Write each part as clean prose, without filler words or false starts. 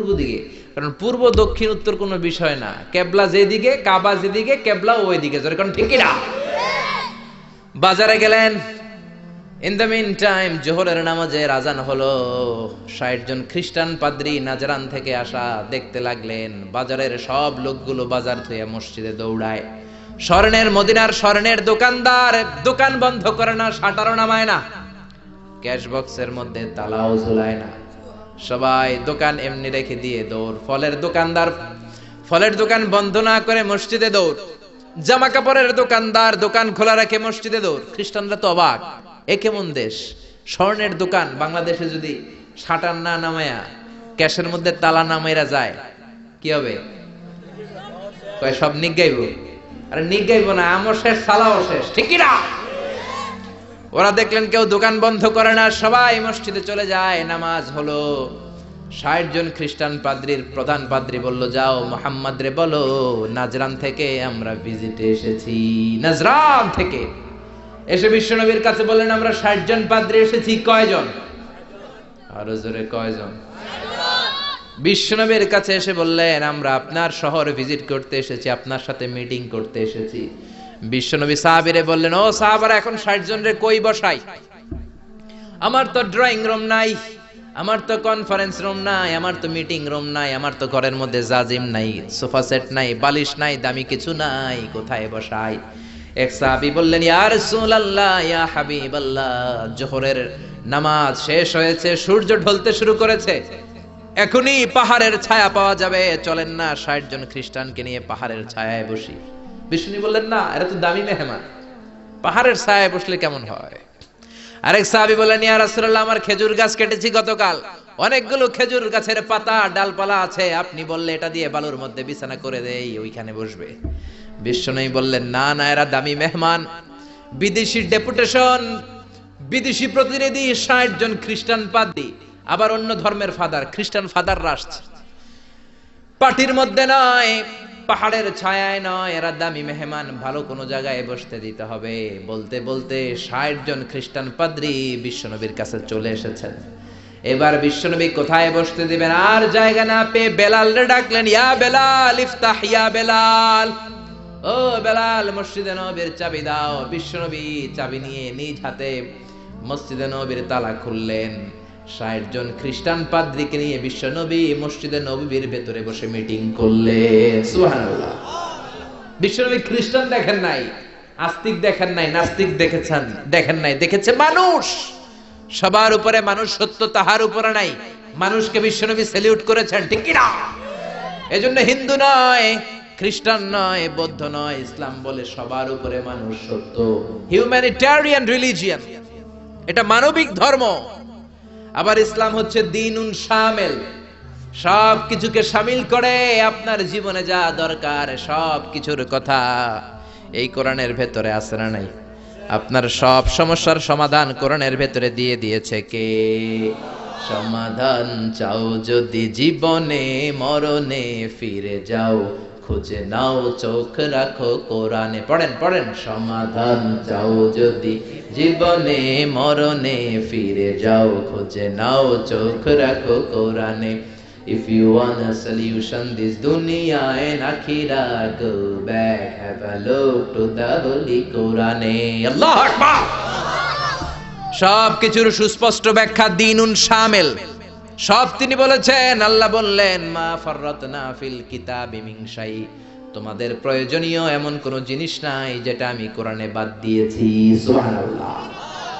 পূর্ব দিকে, কারণ পূর্ব দক্ষিণ উত্তর কোনো বিষয় না, কেবলা যেদিকে, কাবা যেদিকে, কেবলা ওই দিকে, যেরকম ঠিক না। বাজারে গেলেন, ইন দ্য মিন টাইম জোহরের নামাজের আজান হলো। ৬০ জন খ্রিস্টান পাদ্রী নাজরান থেকে আসা দেখতে লাগলেন বাজারের সব লোকগুলো বাজার থুয়ে মসজিদে দৌড়ায়। স্বর্ণের মদিনার স্বর্ণের দোকানদার দোকান বন্ধ করে না, শাটারও নামায় না, ক্যাশ বক্সের মধ্যে তালাও ঝুলায় না, সবাই দোকান এমনি রেখে দিয়ে দৌড়। ফলের দোকানদার ফলের দোকান বন্ধ না করে মসজিদে দৌড়। জামা কাপড়ের দোকানদার দোকান খোলা রাখে মসজিদে দৌড়। খ্রিস্টানরা তো অবাক, এ কেমন দেশ! স্বর্ণের দোকান বাংলাদেশে যদি শাটার না নামায়া ক্যাশের মধ্যে তালা নামাইরা যায় কি হবে? কয় সব নিগাইব। আরে নিগাইব না, আমও শেষ, সালাও শেষ, ঠিক না? ওরা দেখলেন কেউ দোকান বন্ধ করে না, সবাই মসজিদে চলে যায়। নামাজ হলো। ৬০ জন খ্রিস্টান পাদ্রীর প্রধান পাদ্রী বলল, যাও মুহাম্মদ রে বলো নাজরান থেকে আমরা ভিজিটে এসেছি। নাজরান থেকে এসে বিশ্বনবীর কাছে বললেন, আমরা ৬০ জন পাদ্রী এসেছি। কয়জন? আরো জোরে, কয়জন? বিশ্বনবীর কাছে এসে বললেন, আমরা আপনার শহরে ভিজিট করতে এসেছি, আপনার সাথে মিটিং করতে এসেছি। বিশ্বনবী সাহাবীরে বললেন, ও সাহাবারা, এখন ৬০ জন রে কই বসাই? আমার তো ড্রয়িং রুম নাই, আমার তো কনফারেন্স রুম নাই, আমার তো মিটিং রুম নাই, আমার তো ঘরের মধ্যে জাজিম নাই, সোফা সেট নাই, বালিশ নাই, দামি কিছু নাই, কোথায় বসাই? এক সাহাবী বললেন, ইয়া রাসূলুল্লাহ, ইয়া হাবিবাল্লাহ, জোহরের নামাজ শেষ হয়েছে, সূর্য ঢলতে শুরু করেছে, এখনই পাহাড়ের ছায়া পাওয়া যাবে, চলেন না ৬০ জন খ্রিস্টানকে নিয়ে পাহাড়ের ছায়ায় বসি। বিষ্ণু বললেন, না, এরা তো দামি মেহমান, পাহাড়ের ছায়ায় বসলে কেমন হয়? আরেক সাহাবী বললেন, ইয়া রাসূলুল্লাহ, আমার খেজুর গাছ কেটেছি গতকাল, অনেকগুলো খেজুর গাছের পাতা ডালপালা আছে, আপনি বললে এটা দিয়ে বালুর মধ্যে বিছানা করে দেই, ওইখানে বসবে। বিষ্ণু বললেন, না না, এরা দামি মেহমান, বিদেশি ডেপুটেশন, বিদেশি প্রতিনিধি, ৬০ জন খ্রিস্টান পাদ্রী, আবার অন্য ধর্মের ফাদার, খ্রিস্টান ফাদাররা আসছে, পার্টির মধ্যে নয়, পাহাড়ের ছায়ায় নয়, এরা দামি মেহমান, ভালো কোনো জায়গায় বসতে দিতে হবে। বলতে বলতে ৬০ জন খ্রিস্টান পাদ্রী বিশ্বনবীর কাছে চলে এসেছেন। এবার বিশ্বনবী কোথায় বসতে দিবেন, আর জায়গা না পেয়ে বেলালরে ডাকলেন, ইয়া বেলাল ইফতাহ, ইয়া বেলাল, ও বেলাল, মসজিদে নববীর চাবি দাও। বিশ্বনবী চাবি নিয়ে নিজ হাতে মসজিদে নববীর তালা খুললেন। ৬০ জন খ্রিস্টান পাদ্রীকে নিয়ে বিশ্বনবী মসজিদে নববীর ভেতরে বসে মিটিং করলেন। সুবহানাল্লাহ। বিশ্বনবী খ্রিস্টান দেখেন নাই, আস্তিক দেখেন নাই, নাস্তিক দেখেন নাই, দেখেছে মানুষ। সবার উপরে মানুষ সত্য, তাহার উপরে নাই। মানুষকে বিশ্বনবী স্যালিউট করেছেন, ঠিক কি না? এজন্য হিন্দু নয়, খ্রিস্টান নয়, বৌদ্ধ নয়, ইসলাম বলে সবার উপরে মানুষ সত্য। হিউম্যানিটেরিয়ান রিলিজিয়ন, এটা মানবিক ধর্ম। আবার ইসলাম হচ্ছে দ্বীনুন শামিল, সব কিছুকে শামিল করে, আপনার জীবনে যা দরকার সব কিছুর কথা এই কোরআনের ভেতরে আছে না নাই? আপনার সব সমস্যার সমাধান কোরআনের ভেতরে দিয়ে দিয়েছে কে? সমাধান চাও যদি জীবনে, মরণে ফিরে যাও, খুঁজে নাও, চোখ রাখো কোরআনে। পড়েন পড়েন, সমাধান চাও যদি জীবনে, মরণে ফিরে যাও, খুঁজে নাও, চোখ রাখো কোরআনে। If you want a solution this dunya and akhirah, go back, have a look to the holy Quran. Allahu Akbar. সব কিছুর সুস্পষ্ট ব্যাখ্যা দ্বীনুন শামিল, সব তিনি বলেছেন। আল্লাহ বললেন, মা ফাররাতনা ফিল কিতাবি মিন শাই, তোমাদের প্রয়োজনীয় এমন কোন জিনিস নাই যেটা আমি কোরআনে বাদ দিয়েছি। সুবহানাল্লাহ।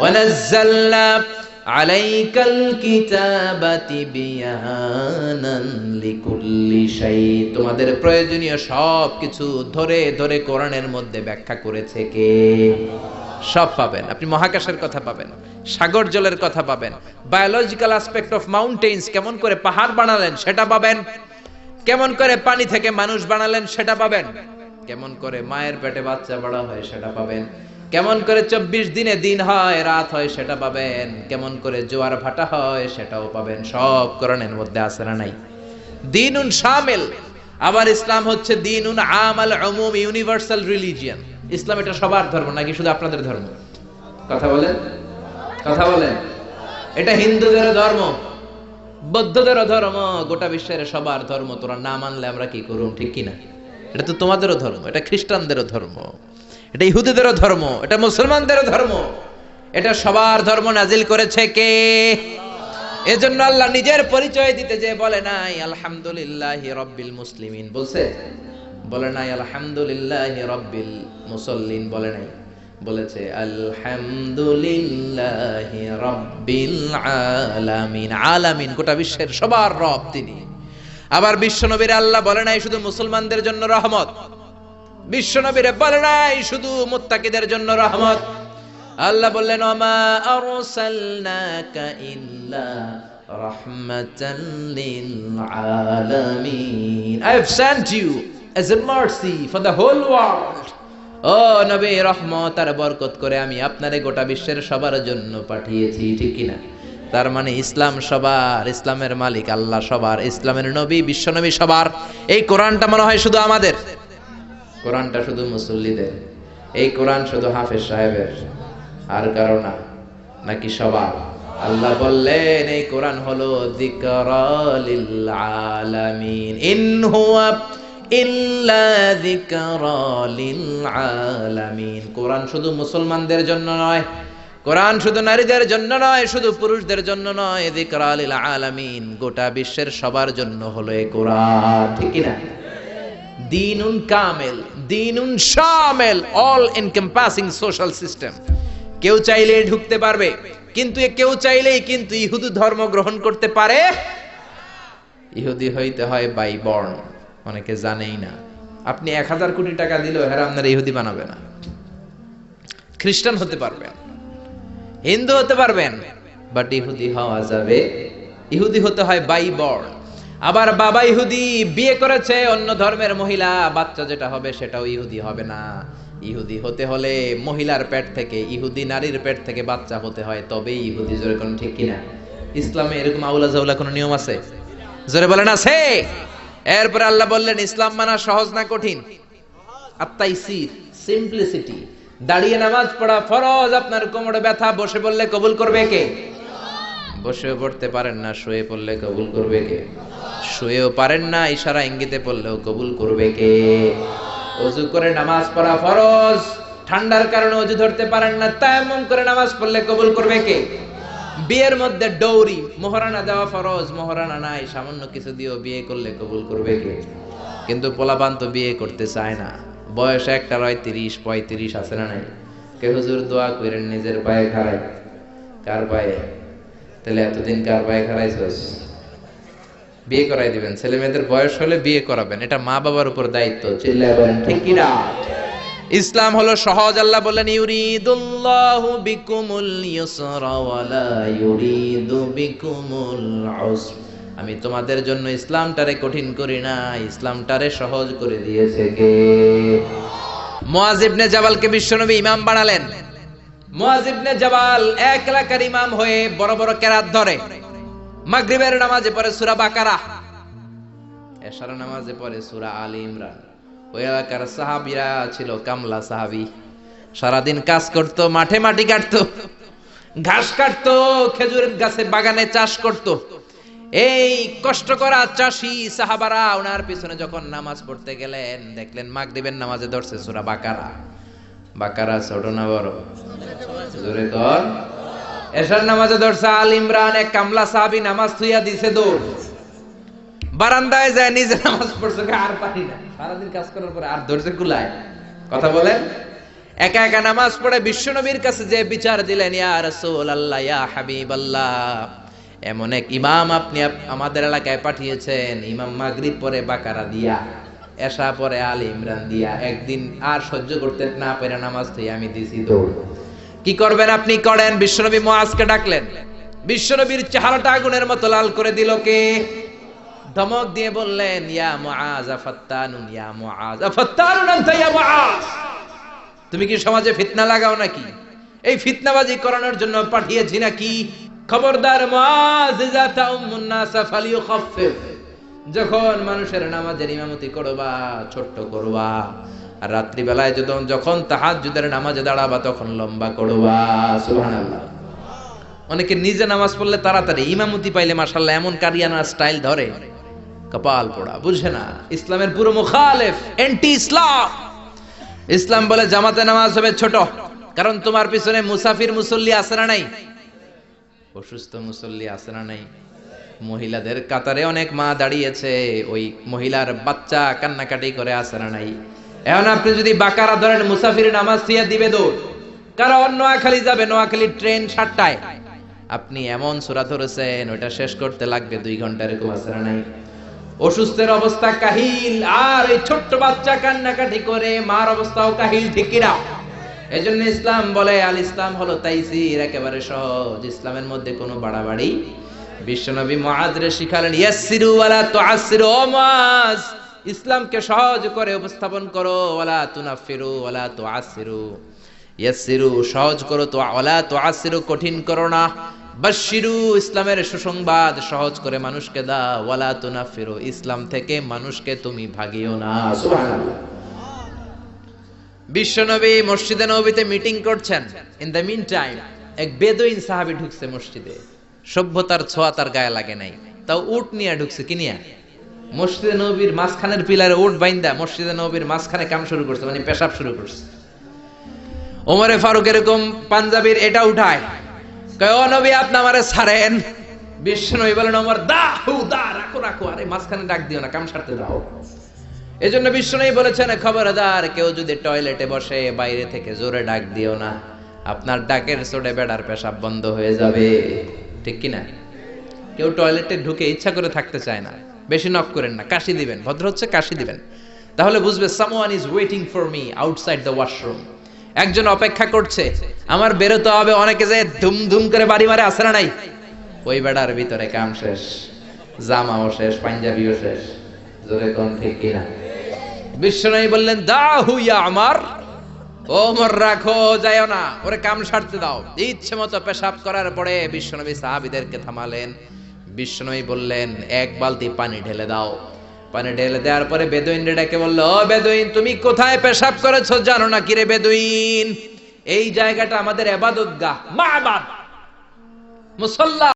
ওয়া নাযালনা আলাইকাল কিতাবা তিবয়ানান লিকুল্লি শাই, তোমাদের প্রয়োজনীয় সব কিছু ধরে ধরে কোরআনের মধ্যে ব্যাখ্যা করেছে কে? সব পাবেন আপনি। মহাকাশের কথা পাবেন, সাগর জলের কথা পাবেন, বায়োলজিক্যাল অ্যাসপেক্ট অফ মাউন্টেন্স, কেমন করে পাহাড় বানালেন সেটা পাবেন, কেমন করে পানি থেকে মানুষ বানালেন সেটা পাবেন, কেমন করে মায়ের পেটে বাচ্চা বড় হয় সেটা পাবেন, কেমন করে 24 দিনে দিন হয় রাত হয় সেটা পাবেন, কেমন করে জোয়ার ভাটা হয় সেটাও পাবেন। সব কোরআনের মধ্যে আছে না নাই? দ্বীনুন শামিল। আবার ইসলাম হচ্ছে দ্বীনুন আমাল উমুম, ইউনিভার্সাল রিলিজিয়ন। ইসলাম এটা সবার ধর্ম নাকি শুধু আপনাদের ধর্ম? কথা বলেন, কথা বলেন। এটা হিন্দুদের ধর্ম, বৌদ্ধদেরও ধর্ম, গোটা বিশ্বের সবার ধর্ম, তোরা না মানলে আমরা কি করুম, ঠিক কিনা? এটা তো তোমাদেরও ধর্ম, এটা খ্রিস্টানদেরও ধর্ম, এটা ইহুদিদেরও ধর্ম, এটা মুসলমানদেরও ধর্ম, এটা সবার ধর্ম নাজিল করেছে কে? এজন্য আল্লাহ নিজের পরিচয় দিতে যে বলে নাই আলহামদুলিল্লাহি রাব্বিল মুসলিমিন, বলছে? বলে নাই আলহামদুলিল্লাহি রাব্বিল মুসল্লিন, বলে নাই, বলেছে আলহামদুলিল্লাহি রাব্বিল আলামিন। আলামিন গোটা বিশ্বের সবার রব তিনি। আবার বিশ্বনবীর আল্লাহ বলে নাই শুধু মুসলমানদের জন্য রহমত, বিশ্বনবীরে বলে নাই শুধু মুত্তাকিদের জন্য রহমত। আল্লাহ বললেন ওমা আরসালনাকা ইল্লা রাহমাতাল লিল আলামিন, I have sent you as a mercy for the whole world. ও নবী, রহমত আর বরকত করে আমি আপনারে গোটা বিশ্বের সবার জন্য পাঠিয়েছি, ঠিক কিনা? তার মানে ইসলাম সবার, ইসলামের মালিক আল্লাহ সবার, ইসলামের নবী বিশ্বনবী সবার। এই কোরআনটা মনে হয় শুধু আমাদের, কোরআনটা শুধু মুসল্লিদের, এই কোরআন শুধু হাফেজ সাহেবের, আর কারো না, নাকি সবার? আল্লাহ বললেন এই কোরআন হলো যিকরা লিল আলামিন, ইন হুয়া ইল্লা যিকরা লিল আলামিন। কোরআন শুধু মুসলমানদের জন্য নয়, কোরআন শুধু নারীদের জন্য নয়, শুধু পুরুষদের জন্য নয়, যিকরা লিল আলামিন, গোটা বিশ্বের সবার জন্য হলো এই কোরআন, ঠিক কি না? দীনুন কামেল, দীনুন শামেল, অল এনকম্পাসিং সোশ্যাল সিস্টেম। কেউ চাইলেই ঢুকতে পারবে, কিন্তু কেউ চাইলেই কিন্তু ইহুদি ধর্ম গ্রহণ করতে পারে। ইহুদি হইতে হয় বাই বর্ণ, অনেকে জানেই না। আপনি 1000 কোটি টাকা দিলেও হেরা আপনার ইহুদি বানাবে না। খ্রিস্টান হতে পারবেন, হিন্দু হতে পারবেন, বাট ইহুদি হওয়া যাবে। ইহুদি হতে হয় বাই বর্ণ। আবার বাবা ইহুদি, বিয়ে করেছে অন্য ধর্মের মহিলা, বাচ্চা যেটা হবে সেটাও ইহুদি হবে না। ইহুদি হতে হলে মহিলার পেট থেকে, ইহুদি নারীর পেট থেকে বাচ্চা হতে হয়, তবেই ইহুদি। জোরে কোন ঠিক কিনা? ইসলামে এরকম আউলা জাউলা কোনো নিয়ম আছে? জোরে বলেন আছে? এরপর আল্লাহ বললেন ইসলাম মানা সহজ না কঠিন? আত-তাইসির, সিম্পলিসিটি। দাঁড়িয়ে নামাজ পড়া ফরজ, আপনার কোমরে ব্যথা, বসে পড়লে কবুল করবে কে? বসেও পড়তে পারেন না, শুয়ে পড়লে কবুল করবে কে? শুয়েও পারেন না, ইশারা ইঙ্গিতে পড়লেও কবুল করবে কে? ওযু করে নামাজ পড়া ফরজ, ঠান্ডার কারণে ওযু ধরতে পারেন না, তায়াম্মুম করে নামাজ পড়লে কবুল করবে কে? বিয়ের মধ্যে ডৌরি, মোহরানা দেওয়া ফরজ, মোহরানা নাই, সামান্য কিছু দিয়েও বিয়ে করলে কবুল করবে কে? কিন্তু পোলাপান তো বিয়ে করতে চায় না, বয়স একটা 30-35 আছে না নাই? কে হুজুর দোয়া করেন নিজের পায়ে খাড়াই। কার পায়ে? তাহলে এতদিন কার পায়ে খাড়াইছস? বিয়ে করাই দিবেন, ছেলে মেয়েদের বয়স হলে বিয়ে করাবেন, এটা মা বাবার উপর দায়িত্ব। চিল্লায় বলেন ঠিক কি না? ইসলাম হলো সহজ। আল্লাহ বলেন ইউরিদুল্লাহু বিকুমুল ইউসরা ওয়া লা ইউরিদু বিকুমুল উসর, আমি তোমাদের জন্য ইসলামটারে কঠিন করি না, ইসলামটারে সহজ করে দিয়েছে কে? মুআয ইবনে জাবালকে বিশ্বনবী ইমাম বানালেন। মুআয ইবনে জাবাল এক এলাকার ইমাম হয়ে বড় বড় কেরাত ধরে। মাগরিবের নামাজে পড়ে সূরা বাকারা, এশার নামাজে পড়ে সূরা আলী ইমরান। ওই এলাকার সাহাবীরা ছিল কামলা সাহাবী, সারাদিন কাজ করত, মাঠে মাটি কাটতো, ঘাস কাটতো, খেজুরের গাছে বাগানে চাষ করত। এই কষ্ট করা চাষী সাহাবারা ওনার পিছনে যখন নামাজ পড়তে গেলেন, দেখলেন মাগরিবের নামাজে ধরছে সূরা বাকারা। বাকারা ছোট না বড়? জোরে কর। এশার নামাজে ধরছে আল ইমরান। এক কামলা সাহাবী নামাজ থুইয়া দিছে দৌড়, বারান্দায় যায় নিজে নামাজ পড়ছে, আর পারি না, সারাদিন কাজ করার পরে আর ধৈর্য কুলায়? কথা বলেন। একা একা নামাজ পড়ে বিশ্বনবীর কাছে যে বিচার দিলেন, ইয়া রাসূলুল্লাহ, ইয়া হাবিবাল্লাহ, এমন এক ইমাম আপনি আমাদের এলাকায় পাঠিয়েছেন, ইমাম মাগরিব পরে বাকারা দিয়া, এশা পরে আল ইমরান দিয়া, একদিন আর সহ্য করতে না পেরে নামাজ থেকে আমি দিছি দৌড়। কি করবেন আপনি? করেন। বিশ্বনবী মুআজকে ডাকলেন, বিশ্বনবীর চেহারাটা আগুনের মতো লাল করে দিল কে? ধমক দিয়ে বললেন ইয়া মুআজ আফাত্তানুন, ইয়া মুআজ আফাত্তানুন আনতা ইয়া মুআজ, তুমি কি সমাজে ফিতনা লাগাও নাকি? এই ফিতনাবাজি করানোর জন্য পাঠিয়েছি নাকি? খবরদার মুআজ, ইযা তাউমুন নাস ফালিয়ুখাফফিফ, যখন মানুষের নামাজের ইমামতি করবা ছোট্ট করবা, আর রাত্রি বেলায় যখন তাহাজ্জুদের নামাজে দাঁড়াবা তখন লম্বা করবা। সুবহানাল্লাহ। অনেকে নিজে নামাজ পড়লে তাড়াতাড়ি, ইমামতি পাইলে মাশাআল্লাহ এমন কারিয়ানা স্টাইল ধরে, কপাল পোড়া, বুঝে না ইসলামের পুরো মুখালেফ, অ্যান্টি ইসলাম। ইসলাম বলে জামাতে নামাজ হবে ছোট, কারণ তোমার পিছনে মুসাফির মুসল্লি আছে না নাই, অসুস্থ মুসল্লি আছে না নাই, মহিলাদের কাতারে অনেক মা দাঁড়িয়েছে, ওই মহিলার বাচ্চা কান্নাকাটি করে আছে না নাই। এখন আপনি যদি বাকারা ধরেন, মুসাফির নামাজ দিয়ে দিবে দৌড়, কারণ নোয়াখালী যাবে, নোয়াখালী ট্রেন 7টায়, আপনি এমন সূরা ধরেছেন ওটা শেষ করতে লাগবে 2 ঘন্টা, এরকম আছে না নাই। অসুস্থের অবস্থা কাহিল, আর এই ছোট্ট বাচ্চা কান্নাকাটি করে, মার অবস্থাও কাহিল, ঠিক কিনা? এজন্য ইসলাম বলে আল ইসলাম হলো তাইসির, একেবারে সহজ, ইসলামের মধ্যে কোনো বাড়াবাড়ি। বিশ্বনবী মুআযরে শিখালেন ইয়াসসিরু ওয়ালা তুআসসিরু, ও মুআয ইসলামকে সহজ করে উপস্থাপন করো, ওয়ালা তুনাফিরু ওয়ালা তুআসসিরু, ইয়াসসিরু সহজ করো, তো ওয়ালা তুআসসিরু কঠিন করো না, বাশশিরু ইসলামের সুসংবাদ সহজ করে মানুষকে দাও, ওয়ালা তুনাফিরু ইসলাম থেকে মানুষকে তুমি ভাগিও না। সুবহানাল্লাহ। বিশ্বনবী মসজিদে নববীতে মিটিং করছেন, ইন দ্য মিন টাইম এক বেদুইন সাহাবী ঢুকছে মসজিদে, সভ্যতার ছোঁয়া তার গায়ে লাগে নাই, তাও উট নিয়ে ঢুকছে, কি নিয়ে? মসজিদে নববীর মাঝখানের পিলারে উট বাইন্দা মসজিদে নববীর মাঝখানে কাম শুরু করছে, মানে পেশাব শুরু করছে। ওমরে ফারুক এরকম পাঞ্জাবির এটা উঠায়, কয় ও নবী আপনি আমারে ছাড়েন। বিশ্বনবী বলেন ওমর দা রাখো রাখো, আরে মাঝখানে ডাক দিও না, কাম সারতে দাও। এজন্য বিশ্বনবী বলেছেন খবরদার, কেউ যদি টয়লেটে বসে বাইরে থেকে জোরে ডাক দিও না, আপনার ডাকের চোটে বেড়ার পেশাব বন্ধ হয়ে যাবে, ঠিক কি না? কেউ টয়লেটে ঢুকে ইচ্ছা করে থাকতে চায় না, বেশি নক করেন না, কাশি দিবেন, ভদ্র হচ্ছে কাশি দিবেন, তাহলে বুঝবে someone is waiting for me outside the washroom, একজন অপেক্ষা করছে আমার বেরোতে হবে। অনেকে যে ধুম ধুম করে বাড়ি মারে, আসে না নাই? ওই বেড়ার ভিতরে কাম শেষ, জামাও শেষ, পাঞ্জাবিও শেষ, জোরে কোন ঠিক কিনা? বিশ্বনবী বললেন দাহু ইয়া আমার, ওমর রাখো, যায়ও না, ওরে কাম সারতে দাও। ইচ্ছে মতো পেশাব করার পরে বিশ্বনবী সাহাবীদেরকে থামালেন। বিশ্বনবী বললেন 1 বালতি পানি ঢেলে দাও। পানি ঢেলে দেওয়ার পরে বেদুইনরে ডেকে বলল, ও বেদুইন তুমি কোথায় পেশাব করেছো জানো না কি রে বেদুইন? এই জায়গাটা আমাদের ইবাদতগাহ, মাবাদ, মুসাল্লা।